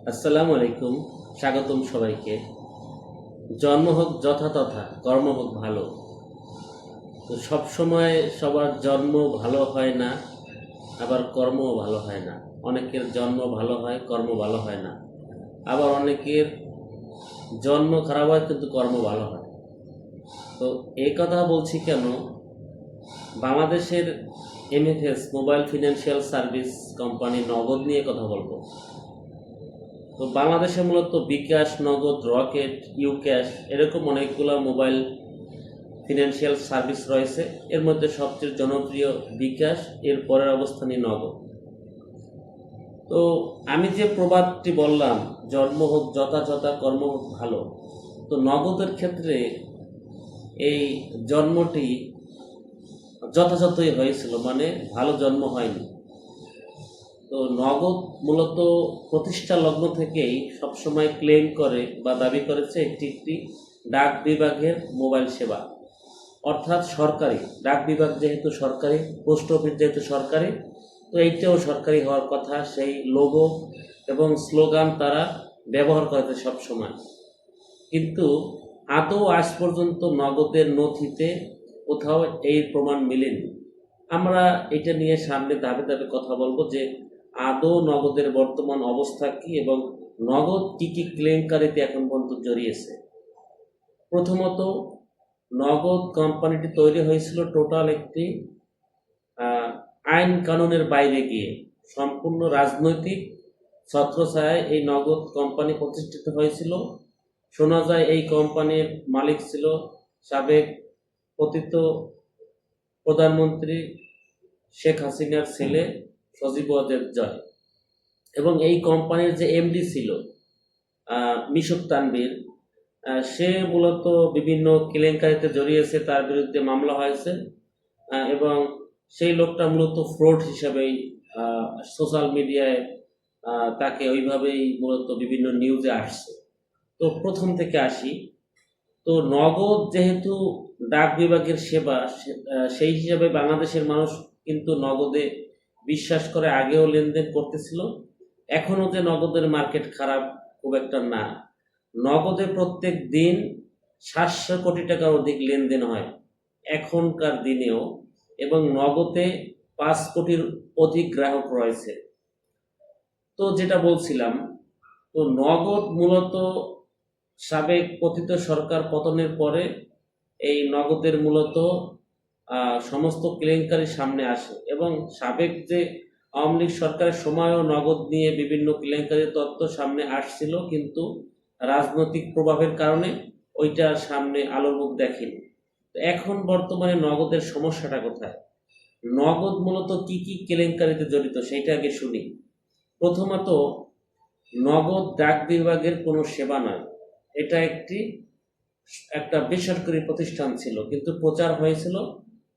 আসসালামু আলাইকুম। স্বাগতম সবাইকে। জন্ম হোক যথাতথা, কর্ম হোক ভালো। তো সবসময় সবার জন্ম ভালো হয় না, আবার কর্মও ভালো হয় না। অনেকের জন্ম ভালো হয়, কর্ম ভালো হয় না। আবার অনেকের জন্ম খারাপ হয় কিন্তু কর্ম ভালো হয়। তো এই কথা বলছি কেন, বাংলাদেশের MFS mobile financial service company নগদ নিয়ে কথা বলবো। তো বাংলাদেশে মূলত বিকাশ, নগদ, রকেট, ইউক্যাশ এরকম অনেকগুলো মোবাইল ফিনান্সিয়াল সার্ভিস রয়েছে। এর মধ্যে সবচেয়ে জনপ্রিয় বিকাশ, এর পরের অবস্থানই নগদ। তো আমি যে প্রবাদটি বললাম, জন্ম হোক যথাযথা, কর্ম হোক ভালো, তো নগদের ক্ষেত্রে এই জন্মটি যথাযথই হয়েছিল, মানে ভালো জন্ম হয়নি। তো নগদ মূলত প্রতিষ্ঠা লগ্ন থেকেই সবসময় ক্লেম করে বা দাবি করেছে একটি একটি ডাক বিভাগের মোবাইল সেবা, অর্থাৎ সরকারি। ডাক বিভাগ যেহেতু সরকারি, পোস্ট অফিস যেহেতু সরকারি, তো এইটাও সরকারি হওয়ার কথা। সেই লোগো এবং স্লোগান তারা ব্যবহার করেছে সবসময়। কিন্তু আদৌ আজ পর্যন্ত নগদের নথিতে কোথাও এই প্রমাণ মেলেনি। আমরা এটা নিয়ে সামনে ধাপে ধাপে কথা বলবো যে আদৌ নগদের বর্তমান অবস্থা কি এবং নগদ কি কি কেলেঙ্কারিতে এখন পর্যন্ত জড়িয়েছে। প্রথমত, নগদ কোম্পানিটি তৈরি হয়েছিল টোটাল একটি আইন কানুনের বাইরে গিয়ে। সম্পূর্ণ রাজনৈতিক ছত্রছায়ায় এই নগদ কোম্পানি প্রতিষ্ঠিত হয়েছিল। শোনা যায় এই কোম্পানির মালিক ছিল সাবেক পতিত প্রধানমন্ত্রী শেখ হাসিনার ছেলে সজীব ওয়াজেদ জয়। এবং এই কোম্পানির যে এমডি ছিল মিশুক তানভীর, সে মূলত বিভিন্ন কেলেঙ্কারিতে জড়িয়েছে, তার বিরুদ্ধে মামলা হয়েছে। এবং সেই লোকটা মূলত ফ্রড হিসাবেই সোশ্যাল মিডিয়ায় তাকে ওইভাবেই মূলত বিভিন্ন নিউজে আসছে। তো প্রথম থেকে আসি। তো নগদ যেহেতু ডাক বিভাগের সেবা, সেই হিসাবে বাংলাদেশের মানুষ কিন্তু নগদে বিশ্বাস করে, আগেও লেনদেন করতেছিল। এখনও যে নগদের মার্কেট খারাপ, খুব একটা না। নগদে প্রত্যেক দিন 700 কোটি টাকার অধিক লেনদেন হয় এখনকার দিনেও, এবং নগদে 5 কোটির অধিক গ্রাহক রয়েছে। তো যেটা বলছিলাম, তো নগদ মূলত সাবেক পতিত সরকার পতনের পরে এই নগদের মূলত সমস্ত কেলেঙ্কারি সামনে আসে। এবং সাবেক যে আওয়ামী লীগ সরকারের সময়ও নগদ নিয়ে বিভিন্ন কেলেঙ্কারির তথ্য সামনে আসছিল, কিন্তু রাজনৈতিক প্রভাবের কারণে ওইটা সামনে আলোর মুখ দেখেনি। তো এখন বর্তমানে নগদের সমস্যাটা কোথায়, নগদ মূলত কি কি কেলেঙ্কারিতে জড়িত সেইটা আগে শুনি। প্রথমত, নগদ ডাক বিভাগের কোনো সেবা নয়, এটা একটা বেসরকারি প্রতিষ্ঠান ছিল, কিন্তু প্রচার হয়েছিল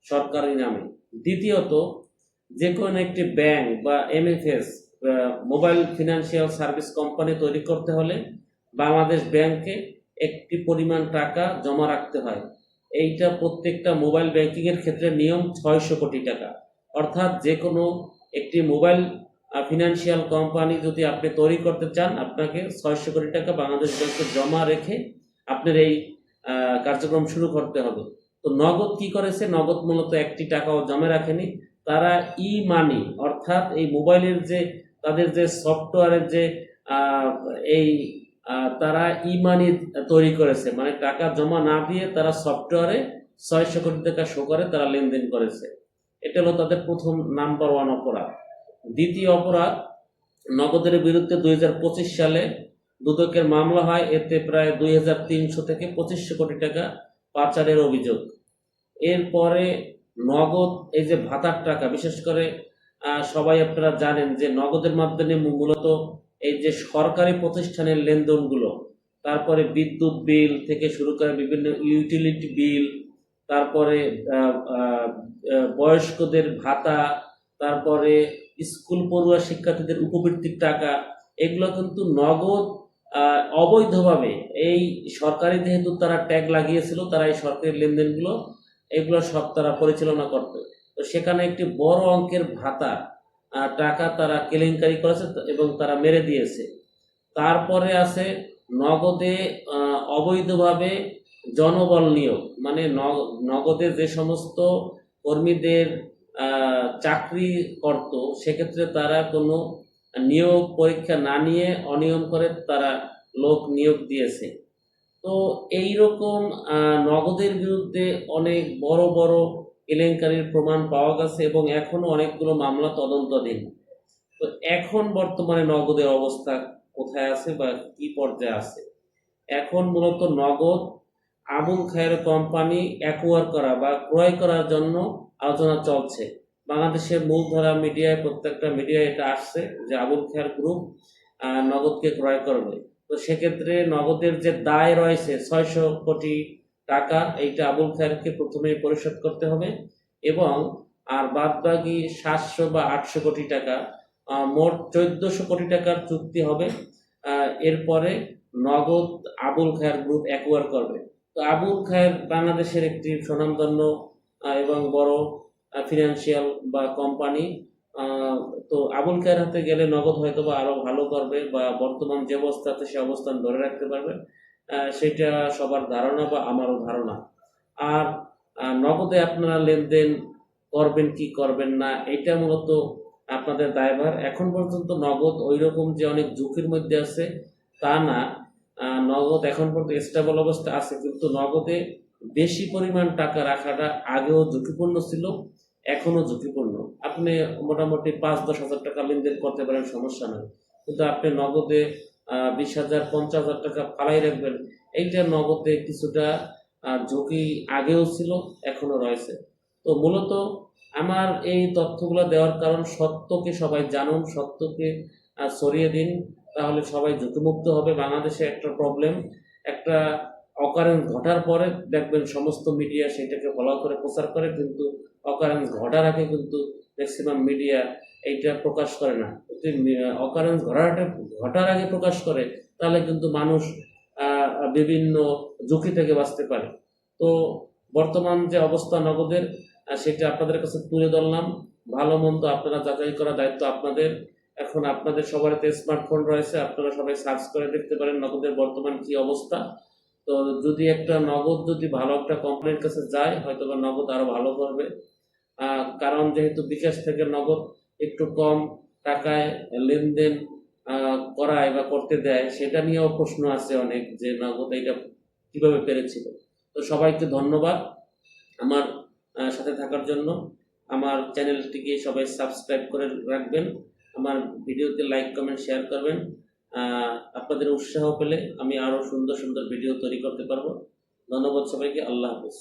সরকারি নামে। দ্বিতীয়ত, যে কোনো একটি ব্যাংক বা MFS mobile financial service company তৈরি করতে হলে বাংলাদেশ ব্যাংকে একটি পরিমাণ টাকা জমা রাখতে হয়। এইটা প্রত্যেকটা মোবাইল ব্যাংকিংয়ের ক্ষেত্রে নিয়ম 600 কোটি টাকা। অর্থাৎ যে কোনো একটি মোবাইল ফিনান্সিয়াল কোম্পানি যদি আপনি তৈরি করতে চান, আপনাকে 600 কোটি টাকা বাংলাদেশ ব্যাংকে জমা রেখে আপনার এই কার্যক্রম শুরু করতে হবে। তো নগদ কি করেছে, নগদ মূলত একটি টাকাও জমা রাখেনি। তারা ই মানি, অর্থাৎ এই মোবাইলের যে তাদের যে সফটওয়্যারের যে এই তারা ই মানি তৈরি করেছে, মানে টাকা জমা না দিয়ে তারা সফটওয়্যারে 600 কোটি টাকা শো করে তারা লেনদেন করেছে। এটা হলো তাদের প্রথম নাম্বার ওয়ান অপরাধ। দ্বিতীয় অপরাধ, নগদের বিরুদ্ধে 2025 সালে দুদকের মামলা হয়, এতে প্রায় 2300 থেকে 2500 কোটি টাকা পাচারের অভিযোগ। এরপরে নগদ এই যে ভাতার টাকা, বিশেষ করে সবাই আপনারা জানেন যে নগদের মাধ্যমে মূলত এই যে সরকারি প্রতিষ্ঠানের লেনদেনগুলো, তারপরে বিদ্যুৎ বিল থেকে শুরু করে বিভিন্ন ইউটিলিটি বিল, তারপরে বয়স্কদের ভাতা, তারপরে স্কুল পড়ুয়া শিক্ষার্থীদের উপবৃত্তির টাকা, এগুলো কিন্তু নগদ অবৈধভাবে, এই সরকারি যেহেতু তারা ট্যাগ লাগিয়েছিল, তারা এই সরকারি লেনদেনগুলো এগুলো সব তারা পরিচালনা করত। তো সেখানে একটি বড় অঙ্কের ভাতা টাকা তারা কেলেঙ্কারি করেছে এবং তারা মেরে দিয়েছে। তারপরে আছে নগদে অবৈধভাবে জনবল নিয়োগ, মানে নগদে যে সমস্ত কর্মীদের চাকরি করত, সেক্ষেত্রে তারা কোনো নিয়োগ পরীক্ষা না নিয়ে অনিয়ম করে তারা লোক নিয়োগ দিয়েছে। তো এই রকম নগদের বিরুদ্ধে অনেক বড় বড় কেলেঙ্কারির প্রমাণ পাওয়া গেছে এবং এখনো অনেকগুলো মামলা তদন্তাধীন। তো এখন বর্তমানে নগদের অবস্থা কোথায় আছে বা কি পর্যায়ে আছে? এখন মূলত নগদ আবুল খায়ের কোম্পানি অ্যাকোয়ার করা বা ক্রয় করার জন্য আলোচনা চলছে। বাংলাদেশের মূলধারা মিডিয়ায়, প্রত্যেকটা মিডিয়ায় এটা আসছে যে আবুল খায়ের গ্রুপ নগদকে ক্রয় করবে। তো সেক্ষেত্রে নগদের যে দায় রয়েছে 600 কোটি টাকা, এইটা আবুল খায়েরকে প্রথমে পরিশোধ করতে হবে এবং আর বাদবাকি 700 বা 800 কোটি টাকা, মোট 1400 কোটি টাকার চুক্তি হবে। এরপরে নগদ আবুল খায়ের গ্রুপ অ্যাকোয়ার করবে। তো আবুল খায়ের বাংলাদেশের একটি স্বনামধন্য এবং বড় ফিনান্সিয়াল বা কোম্পানি। তো আবুল খায়ের হাতে গেলে নগদ হয়তো বা আরো ভালো করবে বা বর্তমান যে অবস্থাতে সে অবস্থান ধরে রাখতে পারবে, সেটা সবার ধারণা বা আমারও ধারণা। আর নগদে আপনারা লেনদেন করবেন কি করবেন না, এটা মূলত আপনাদের দায়ভার। এখন পর্যন্ত নগদ ওই রকম যে অনেক ঝুঁকির মধ্যে আছে তা না। নগদ এখন পর্যন্ত স্টেবল অবস্থা আছে, কিন্তু নগদে বেশি পরিমাণ টাকা রাখাটা আগেও ঝুঁকিপূর্ণ ছিল, এখনো ঝুঁকিপূর্ণ। আপনি মোটামুটি 5-10 হাজার টাকা লেনদেন করতে পারেন, সমস্যা নয়, কিন্তু আপনি নগদে 20,000-50,000 টাকা ফালাই রাখবেন, এইটা নগদে কিছুটা ঝুঁকি আগেও ছিল, এখনো রয়েছে। তো মূলত আমার এই তথ্যগুলো দেওয়ার কারণ, সত্যকে সবাই জানুন, সত্যকে ছড়িয়ে দিন, তাহলে সবাই ঝুঁকিমুক্ত হবে। বাংলাদেশে একটা প্রবলেম, একটা অকারেন্স ঘটার পরে দেখবেন সমস্ত মিডিয়া সেটাকে ফলো করে প্রচার করে, কিন্তু অকারেন্স ঘটার আগে কিন্তু ম্যাক্সিমাম মিডিয়া এইটা প্রকাশ করে না। অকারেন্স ঘটার আগে প্রকাশ করে, তাহলে কিন্তু মানুষ বিভিন্ন ঝুঁকি থেকে বাঁচতে পারে। তো বর্তমান যে অবস্থা নগদের, সেটা আপনাদের কাছে তুলে ধরলাম। ভালো মন্দ আপনারা যাচাই করার দায়িত্ব আপনাদের। এখন আপনাদের সবারতে স্মার্টফোন রয়েছে, আপনারা সবাই সার্চ করে দেখতে পারেন নগদের বর্তমান কি অবস্থা। তো যদি একটা নগদ যদি ভালো একটা কোম্পানির কাছে যায়, হয়তো বা নগদ আরো ভালো করবে। কারণ যেহেতু বিকাশ থেকে নগদ একটু কম টাকায় লেনদেন করায় বা করতে দেয়, সেটা নিয়েও প্রশ্ন আছে অনেক, যে নগদ এটা কিভাবে পেরেছিল। তো সবাইকে ধন্যবাদ আমার সাথে থাকার জন্য। আমার চ্যানেলটিকে সবাই সাবস্ক্রাইব করে রাখবেন, আমার ভিডিওতে লাইক কমেন্ট শেয়ার করবেন। আপনাদের উৎসাহ পেলে আমি আরো সুন্দর সুন্দর ভিডিও তৈরি করতে পারবো। ধন্যবাদ সবাইকে, আল্লাহ হাফেজ।